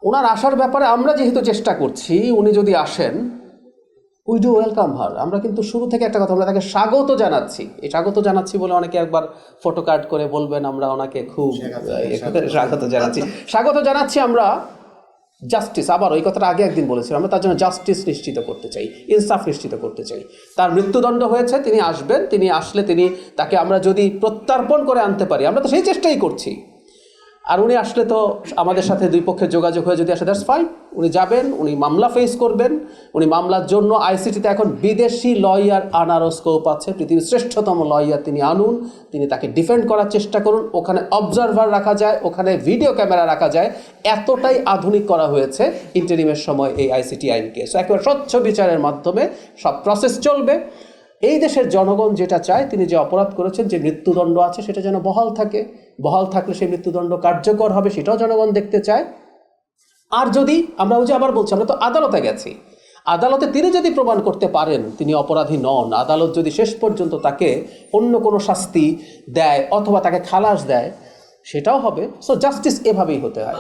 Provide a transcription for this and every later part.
ওনার আসার ব্যাপারে আমরা যেহেতু চেষ্টা করছি, উনি যদি আসেন উই ডু ওয়েলকাম হার। আমরা কিন্তু শুরু থেকে একটা কথা, আমরা তাকে স্বাগত জানাচ্ছি। এই স্বাগত জানাচ্ছি বলে অনেকে একবার ফটো কার্ড করে বলবেন আমরা ওনাকে খুব স্বাগত জানাচ্ছি। স্বাগত জানাচ্ছি আমরা জাস্টিস, আবার ওই কথাটা আগে একদিন বলেছিলাম, আমরা তার জন্য জাস্টিস নিশ্চিত করতে চাই, ইনসাফ নিশ্চিত করতে চাই। তার মৃত্যুদণ্ড হয়েছে, তিনি আসবেন, তিনি আসলে তাকে আমরা যদি প্রত্যর্পণ করে আনতে পারি, আমরা তো সেই চেষ্টাই করছি। আর উনি আসলে তো আমাদের সাথে দুই পক্ষের যোগাযোগ হয়ে যদি আসে, দ্যাটস ফাইন। উনি যাবেন, উনি মামলা ফেস করবেন। উনি মামলার জন্য আইসিটিতে এখন বিদেশি লয়ার আনারও স্কোপ আছে। পৃথিবীর শ্রেষ্ঠতম লয়ার তিনি আনুন, তিনি তাকে ডিফেন্ড করার চেষ্টা করুন। ওখানে অবজারভার রাখা যায়, ওখানে ভিডিও ক্যামেরা রাখা যায়, এতটাই আধুনিক করা হয়েছে ইন্টারিমের সময় এই আইসিটি আইনকে। সো একেবারে স্বচ্ছ বিচারের মাধ্যমে সব প্রসেস চলবে। এই দেশের জনগণ যেটা চায়, তিনি যে অপরাধ করেছেন, যে মৃত্যুদণ্ড আছে, সেটা যেন বহাল থাকে। বহাল থাকলে সেই মৃত্যুদণ্ড কার্যকর হবে, সেটাও জনগণ দেখতে চায়। আর যদি আমরা ওই যে আবার বলছি, আমরা তো আদালতে গেছি, আদালতে তিনি যদি প্রমাণ করতে পারেন তিনি অপরাধী নন, আদালত যদি শেষ পর্যন্ত তাকে অন্য কোনো শাস্তি দেয় অথবা তাকে খালাস দেয়, সেটাও হবে। সো জাস্টিস এভাবেই হতে হয়।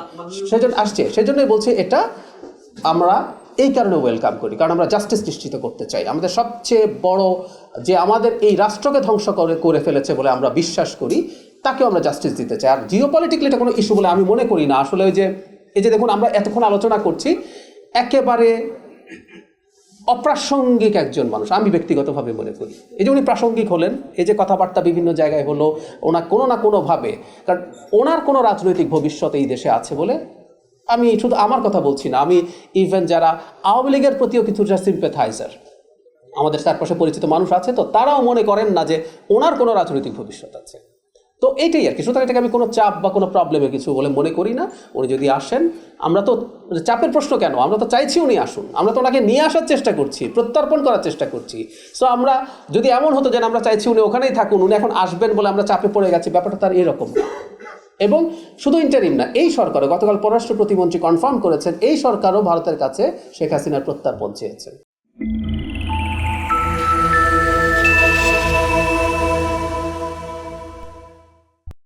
সেজন্যই বলছি এটা আমরা এই কারণে ওয়েলকাম করি, কারণ আমরা জাস্টিস নিশ্চিত করতে চাই। আমাদের সবচেয়ে বড় যে আমাদের এই রাষ্ট্রকে ধ্বংস করে ফেলেছে বলে আমরা বিশ্বাস করি, তাকেও আমরা জাস্টিস দিতে চাই। আর জিওপলিটিক্যালি এটা কোনো ইস্যু বলে আমি মনে করি না। আসলে এই যে দেখুন, আমরা এতক্ষণ আলোচনা করছি, একেবারে অপ্রাসঙ্গিক একজন মানুষ আমি ব্যক্তিগতভাবে মনে করি। এই যে উনি প্রাসঙ্গিক হলেন, এই যে কথাবার্তা বিভিন্ন জায়গায় হলো, ওনার কোনো না কোনোভাবে, কারণ ওনার কোনো রাজনৈতিক ভবিষ্যৎ এই দেশে আছে বলে, আমি শুধু আমার কথা বলছি না, আমি ইভেন যারা আওয়ামী লীগের প্রতিও কিছু সিম্প্যাথাইজার, আমাদের চারপাশে পরিচিত মানুষ আছে, তো তারাও মনে করেন না যে ওনার কোনো রাজনৈতিক ভবিষ্যৎ আছে। তো এইটাই আর কি। সুতরাং এটাকে আমি কোনো চাপ বা কোনো প্রবলেমের কিছু বলে মনে করি না। উনি যদি আসেন, আমরা তো চাপের প্রশ্ন কেন, আমরা তো চাইছি উনি আসুন, আমরা তো ওনাকে নিয়ে আসার চেষ্টা করছি, প্রত্যর্পণ করার চেষ্টা করছি। সো আমরা যদি এমন হতো যে আমরা চাইছি উনি ওখানেই থাকুন, উনি এখন আসবেন বলে আমরা চাপে পড়ে গেছি, ব্যাপারটা তার এরকম না। এবং শুধু ইন্টারিম না, এই সরকারও, গতকাল পররাষ্ট্র প্রতিমন্ত্রী কনফার্ম করেছেন, এই সরকারও ভারতের কাছে শেখ হাসিনার প্রত্যর্পণ চেয়েছেন।